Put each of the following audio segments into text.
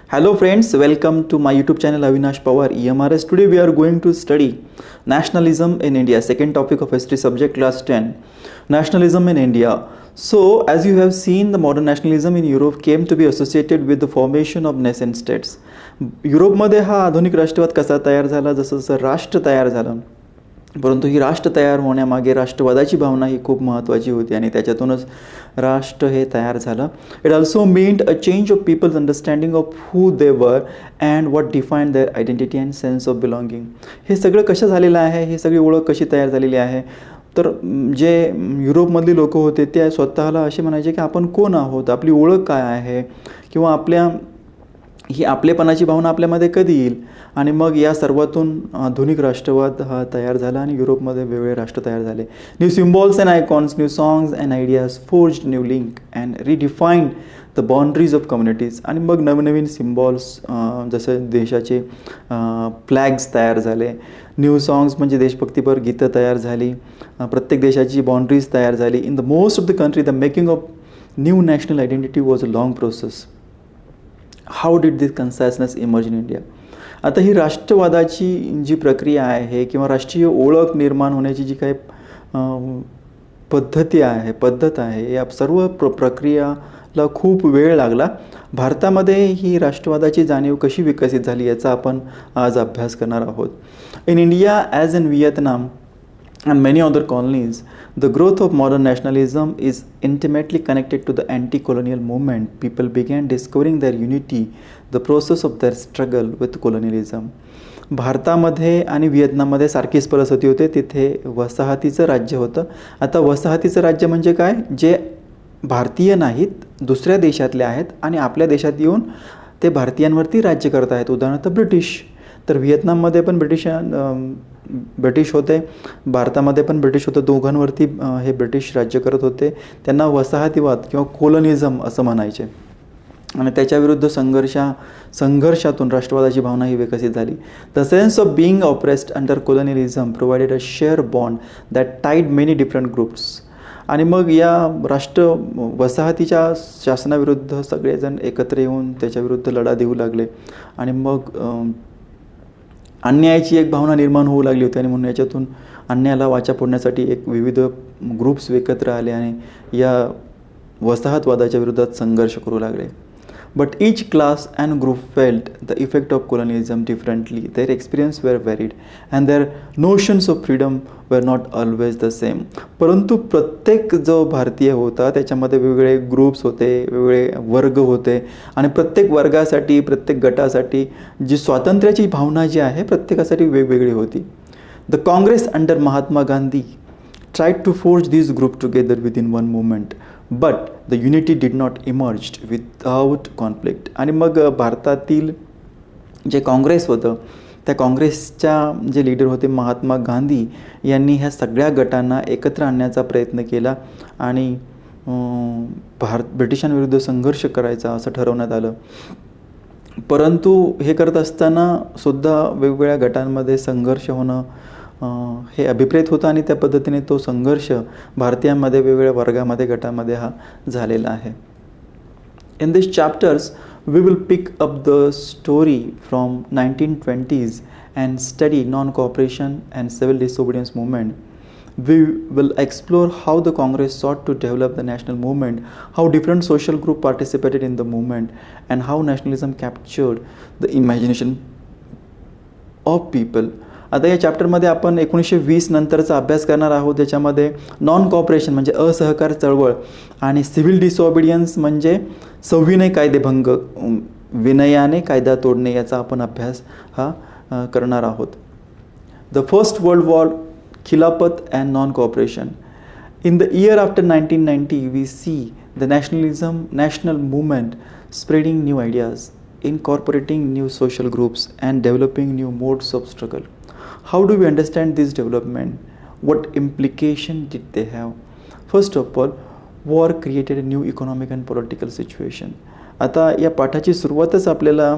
Hello friends, welcome to my YouTube channel Avinash Pawar EMRS. Today we are going to study nationalism in India, second topic of history subject class 10. Nationalism in India. So as you have seen, the modern nationalism in Europe came to be associated with the formation of nascent states. युरोपमध्ये हा आधुनिक राष्ट्रवाद कसा तयार झाला, जसं जसं राष्ट्र तयार झालं, परंतु ही राष्ट्र तयार होण्यामागे राष्ट्रवादाची भावना ही खूप महत्त्वाची होती आणि त्याच्यातूनच राष्ट्र हे तयार झालं. It also meant a change of people's understanding of who they were and what define their identity and sense of belonging. हे सगळं कसं झालेलं आहे, हे सगळी ओळख कशी तयार झालेली आहे, तर जे युरोपमधली लोक होते ते स्वतःला असे म्हणायचे की आपण कोण आहोत, आपली ओळख काय आहे, किंवा ही आपलेपणाची भावना आपल्यामध्ये कधी येईल. आणि मग या सर्वातून आधुनिक राष्ट्रवाद हा तयार झाला आणि युरोपमध्ये वेगवेगळे राष्ट्र तयार झाले. New symbols and icons, new songs and ideas forged new link and redefined the boundaries of communities. आणि मग नवनवीन सिम्बॉल्स जसे देशाचे फ्लॅग्स तयार झाले, न्यू सॉंग्स म्हणजे देशभक्तीपर गीतं तयार झाली, प्रत्येक देशाची बाउंड्रीज तयार झाली. In the most of the country the making of new national identity was a long process. How did this consciousness emerge in India. आता ही राष्ट्रवादाची जी प्रक्रिया आहे किंवा राष्ट्रीय ओळख निर्माण होण्याची जी काही पद्धत आहे या सर्व प्रक्रियाला खूप वेळ लागला. भारतामध्ये ही राष्ट्रवादाची जाणीव कशी विकसित झाली याचा आपण आज अभ्यास करणार आहोत. In India as in Vietnam and many other colonies, the growth of modern nationalism is intimately connected to the anti-colonial movement. People began discovering their unity, the process of their struggle with colonialism. भारतामध्ये आणि व्हिएतनाममध्ये सारखीच परिस्थिती होते. तिथे वसाहतीचं राज्य होतं. आता वसाहतीचं राज्य म्हणजे काय, जे भारतीय नाहीत, दुसऱ्या देशातले आहेत आणि आपल्या देशात येऊन ते भारतीयांवरती राज्य करत आहेत. उदाहरणार्थ ब्रिटिश. तर व्हिएतनाममध्ये पण ब्रिटिश होते, भारतामध्ये पण ब्रिटिश होतं. दोघांवरती हे ब्रिटिश राज्य करत होते. त्यांना वसाहतीवाद किंवा कोलोनिझम असं म्हणायचे. आणि त्याच्याविरुद्ध संघर्षातून राष्ट्रवादाची भावना ही विकसित झाली. The sense of being oppressed under colonialism provided a share bond that tied many different groups. आणि मग या वसाहतीच्या शासनाविरुद्ध सगळेजण एकत्र येऊन त्याच्याविरुद्ध लढा देऊ लागले. आणि मग अन्यायाची एक भावना निर्माण होऊ लागली होती आणि म्हणून याच्यातून अन्यायाला वाचा फोडण्यासाठी विविध ग्रुप्स एकत्र आले आणि या वसाहतवादाच्या विरोधात संघर्ष करू लागले. But each class and group felt the effect of colonialism differently. Their experience were varied and their notions of freedom were not always the same. परंतु प्रत्येक जो भारतीय होता त्याच्यामध्ये वेगवेगळे ग्रुप्स होते, वेगवेगळे वर्ग होते आणि प्रत्येक वर्गासाठी, प्रत्येक गटासाठी जी स्वातंत्र्याची भावना जी आहे प्रत्येकासाठी वेगवेगळी होती. The Congress under Mahatma Gandhi tried to forge these groups together within one movement, but the unity did not emerge without conflict. आणि मग भारतातील जे काँग्रेस होतं त्या काँग्रेसच्या जे लीडर होते महात्मा गांधी यांनी ह्या सगळ्या गटांना एकत्र आणण्याचा प्रयत्न केला आणि ब्रिटिशांविरुद्ध संघर्ष करायचा असं ठरवण्यात आलं. परंतु हे करत असताना सुद्धा वेगवेगळ्या गटांमध्ये संघर्ष होणं हे अभिप्रेत होतं आणि त्या पद्धतीने तो संघर्ष भारतीयांमध्ये वेगवेगळ्या वर्गामध्ये गटामध्ये हा झालेला आहे. In this chapters we will pick up the story from 1920s and study non cooperation and civil disobedience movement. We will explore how the Congress sought to develop the national movement, how different social groups participated in the movement, and how nationalism captured the imagination of people. आता या चॅप्टरमध्ये आपण 1920 नंतरचा अभ्यास करणार आहोत. ज्याच्यामध्ये non cooperation म्हणजे असहकार चळवळ आणि सिव्हिल डिसओबिडियन्स म्हणजे सविनय कायदेभंग, विनयाने कायदा तोडणे याचा आपण अभ्यास हा करणार आहोत. The first world war, Khilafat and non cooperation. In the year after 1990 we see the national movement spreading new ideas, incorporating new social groups and developing new modes of struggle. How do we understand this development? What implication did they have? First of all, war created a new economic and political situation. आता या पाठाची सुरुवातच आपल्याला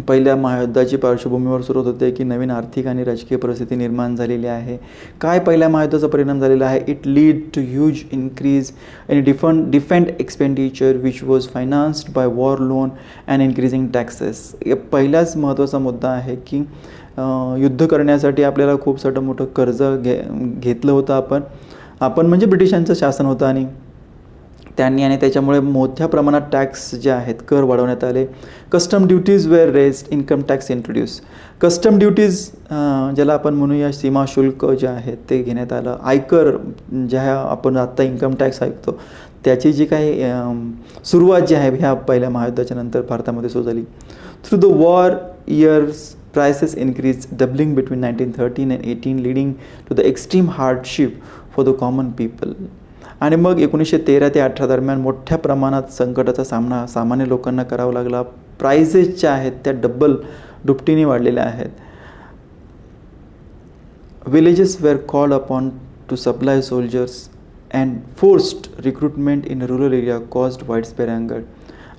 पहिल्या महायुद्धाची पार्श्वभूमीवर सुरू होते की नवीन आर्थिक आणि राजकीय परिस्थिती निर्माण झालेली आहे. काय पहिल्या महायुद्धाचा परिणाम झालेला आहे? It lead to huge increase in defend expenditure which was financed by war loan and increasing taxes. पहिलाच महत्त्वाचा मुद्दा आहे की युद्ध करण्यासाठी आपल्याला खूप सारं मोठं कर्ज घेतलं होतं आपण म्हणजे ब्रिटिशांचं शासन होतं आणि त्याच्यामुळे मोठ्या प्रमाणात टॅक्स जे आहेत कर वाढवण्यात आले. Custom duties were raised, income tax introduce. Custom duties ज्याला आपण म्हणूया सीमा शुल्क जे आहेत ते घेण्यात आलं. आयकर ज्या आपण आत्ता इन्कम टॅक्स ऐकतो त्याची जी काही सुरुवात जी आहे ह्या पहिल्या महायुद्धाच्या नंतर भारतामध्ये सुरू झाली. Through the war years prices increased, doubling between 1913 and 18, leading to the extreme hardship for the common people. आणि मग 1913 ते 18 दरम्यान मोठ्या प्रमाणात संकटाचा सामना सामान्य लोकांना करावा लागला. प्राइसेस ज्या आहेत त्या दुपटीने वाढलेल्या आहेत. Villages were called upon to supply soldiers and forced recruitment in rural area caused widespread अँगर.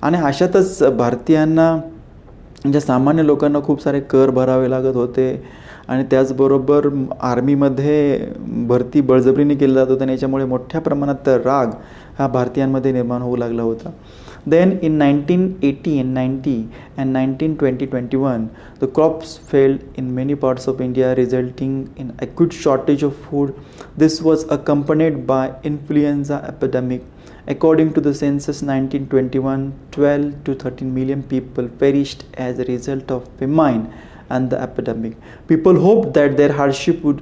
आणि अशातच भारतीयांना ज्या सामान्य लोकांना खूप सारे कर भरावे लागत होते आणि त्याचबरोबर आर्मीमध्ये भरती बळजबरीने केली जात होती आणि याच्यामुळे मोठ्या प्रमाणात राग हा भारतीयांमध्ये निर्माण होऊ लागला होता. Then in 1980 and 90 and 1920-21 the crops failed in many parts of India resulting in acute shortage of food. This was accompanied by influenza epidemic. According to the census 1921, 12 to 13 million people perished as a result of famine and the epidemic. People hoped that their hardship would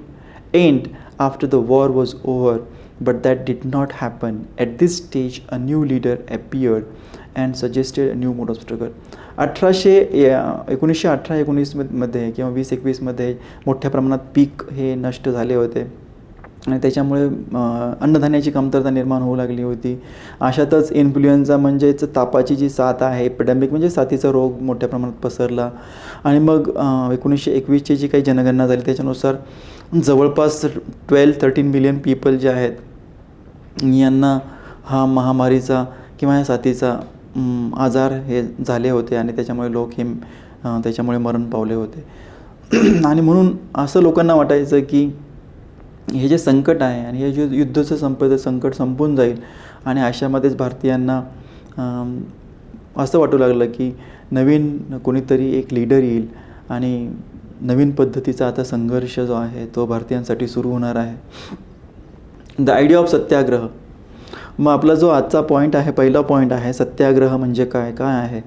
end after the war was over, but that did not happen. At this stage, a new leader appeared and suggested a new mode of struggle. 1918-19 मध्ये किंवा 20-21 मध्ये मोठ्या प्रमाणात पीक हे नष्ट झाले होते आणि त्याच्यामुळे अन्नधान्याची कमतरता निर्माण होऊ लागली होती. अशातच इन्फ्लुएन्झा म्हणजेच तापाची जी साथ आहे, एपिडेमिक म्हणजे साथीचा रोग मोठ्या प्रमाणात पसरला आणि मग 1921ची जी काही जनगणना झाली त्याच्यानुसार जवळपास 12-13 मिलियन पीपल जे आहेत यांना हा महामारीचा किंवा या साथीचा आजार हे झाले होते आणि त्याच्यामुळे लोक हे त्याच्यामुळे मरण पावले होते. आणि म्हणून असं लोकांना वाटायचं की हे जे संकट आहे आणि हे जे युद्धाचं संकट संपून जाईल आणि अशामध्येच भारतीयांना असं वाटू लागलं की नवीन कोणीतरी एक लीडर येईल आणि नवीन पद्धतीचा आता संघर्ष जो आहे तो भारतीयांसाठी सुरू होणार आहे. द आयडिया ऑफ सत्याग्रह. मग आपला जो आजचा पॉईंट आहे, पहिला पॉईंट आहे सत्याग्रह म्हणजे काय आहे.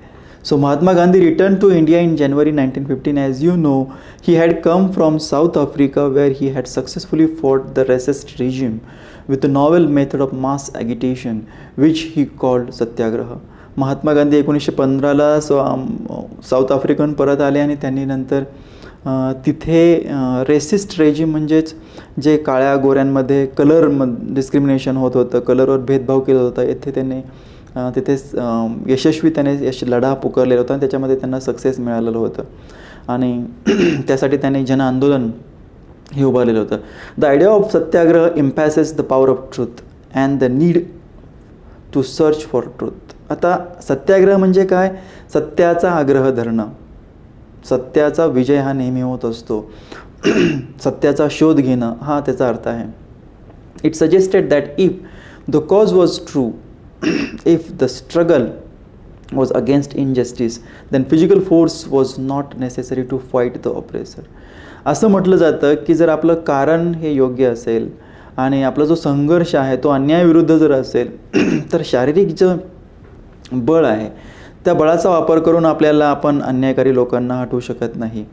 So Mahatma Gandhi returned to India in January 1915. As you know, he had come from South Africa where he had successfully fought the racist regime with a novel method of mass agitation which he called satyagraha. Mahatma Gandhi 1915ला South African परत आले आणि त्यांनी नंतर तिथे resist regime म्हणजेच जे काळ्या गोऱ्यांमध्ये कलर डिस्क्रिमिनेशन होत होतं, कलरवर भेदभाव केला होता, येथे त्यांनी तिथेच यशस्वी त्याने लढा पुकारलेला होता आणि त्याच्यामध्ये त्यांना सक्सेस मिळालेलं होतं आणि त्यासाठी त्याने जन आंदोलन हे उभारलेलं होतं. The idea of satyagraha emphasises the power of truth and the need to search for truth. आता सत्याग्रह म्हणजे काय? सत्याचा आग्रह धरणं, सत्याचा विजय हा नेहमी होत असतो, सत्याचा शोध घेणं हा त्याचा अर्थ आहे. It suggested that if the cause was true, if the struggle was against injustice, then physical force was not necessary to fight the oppressor. असं म्हटलं जातं की जर आपलं कारण हे योग्य असेल आणि आपला जो संघर्ष आहे तो अन्यायाविरुद्ध जर असेल तर शारीरिक जे बळ आहे त्या बळाचा वापर करून आपण अन्यायकारी लोकांना हटवू शकत नाही.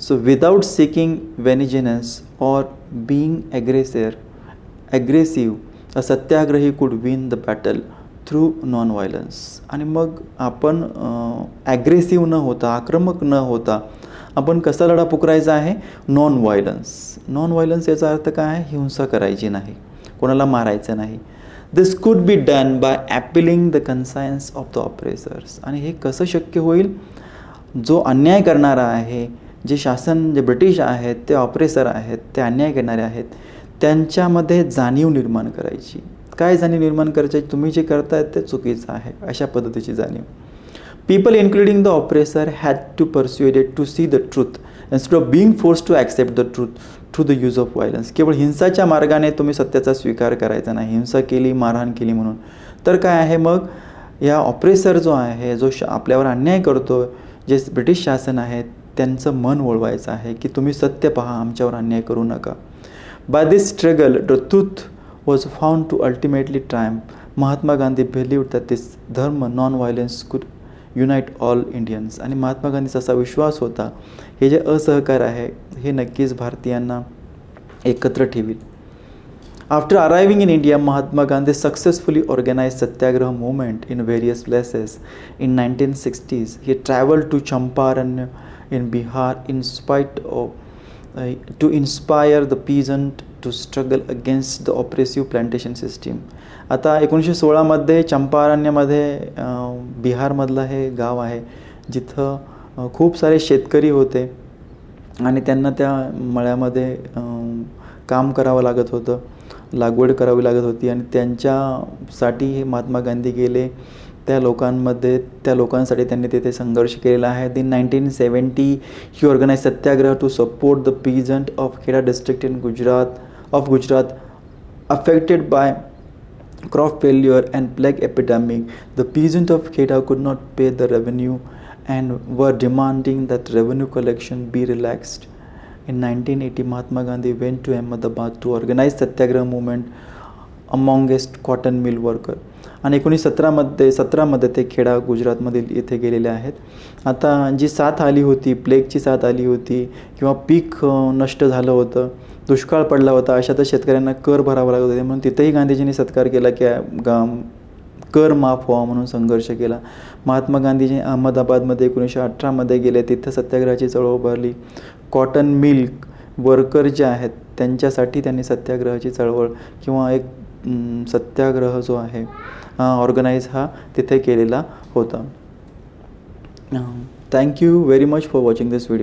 So without seeking vengeance or being aggressive a satyagrahi could win the battle through non violence. आणि मग आपण ॲग्रेसिव्ह न होता, आक्रमक न होता आपण कसा लढा पुकारायचा आहे? Non violence. नॉन व्हायलन्स याचा अर्थ काय आहे? हिंसा करायची नाही, कोणाला मारायचं नाही. This could be done by appealing the conscience of the oppressors. आणि हे कसं शक्य होईल? जो अन्याय करणारा आहे, जे शासन, जे ब्रिटिश आहेत, ते ऑपरेसर आहेत, ते अन्याय करणारे आहेत, त्यांच्यामध्ये जाणीव निर्माण करायची. काय जाणीव निर्माण करायची? तुम्ही जे करतायत ते चुकीचं आहे अशा पद्धतीची जाणीव. People, including the oppressor, had to persuade it to see the truth instead of being forced to accept the truth through the use of violence. केवळ हिंसाच्या मार्गाने तुम्ही सत्याचा स्वीकार करायचा नाही. हिंसा केली, मारहाण केली म्हणून तर काय आहे, मग या ऑपरेसर जो आहे, जो आपल्यावर अन्याय करतो, जे ब्रिटिश शासन आहे, त्यांचं मन वळवायचं आहे की तुम्ही सत्य पहा, आमच्यावर अन्याय करू नका. By this struggle the truth was found to ultimately triumph. Mahatma Gandhi believed that this dharma non violence could unite all Indians. आणि महात्मा गांधीचा असा विश्वास होता, हे जे असहकार आहे हे नक्कीच भारतीयांना एकत्र ठेवील. After arriving in India, Mahatma Gandhi successfully organized Satyagraha movement in various places. In 1960s, he traveled to Champaran in Bihar to inspire the peasant to struggle against the oppressive plantation system. आता 1916मध्ये चंपारण्यामध्ये बिहारमधलं हे गाव आहे जिथं खूप सारे शेतकरी होते आणि त्यांना त्या मळ्यामध्ये काम करावं लागत होतं, लागवड करावी लागत होती आणि त्यांच्यासाठी हे महात्मा गांधी गेले. त्या लोकांसाठी त्यांनी तिथे संघर्ष केलेला आहे. In 1970 he organized Satyagraha to support the peasant of Kheda district in Gujarat affected by crop failure and plague epidemic. The peasant of Kheda could not pay the revenue and were demanding that revenue collection be relaxed. In 1980, Mahatma Gandhi went to Ahmedabad to organize Satyagraha movement amongst cotton mill worker. आणि 1917मध्ये ते खेडा गुजरातमधील येथे गेलेले आहेत. आता जी साथ आली होती, प्लेगची साथ आली होती किंवा पीक नष्ट झालं होतं, दुष्काळ पडला होता, अशातच शेतकऱ्यांना कर भरावा लागत होते, म्हणून तिथेही गांधीजींनी सत्कार केला की कर माफ व्हावा म्हणून संघर्ष केला. महात्मा गांधीजी अहमदाबादमध्ये 1918मध्ये गेले, तिथं सत्याग्रहाची चळवळ उभारली. कॉटन मिल वर्कर जे आहेत त्यांच्यासाठी त्यांनी सत्याग्रहाची चळवळ किंवा एक सत्याग्रह जो आहे ऑर्गनाईज हा तिथे केलेला होता. Thank you very much for watching this video.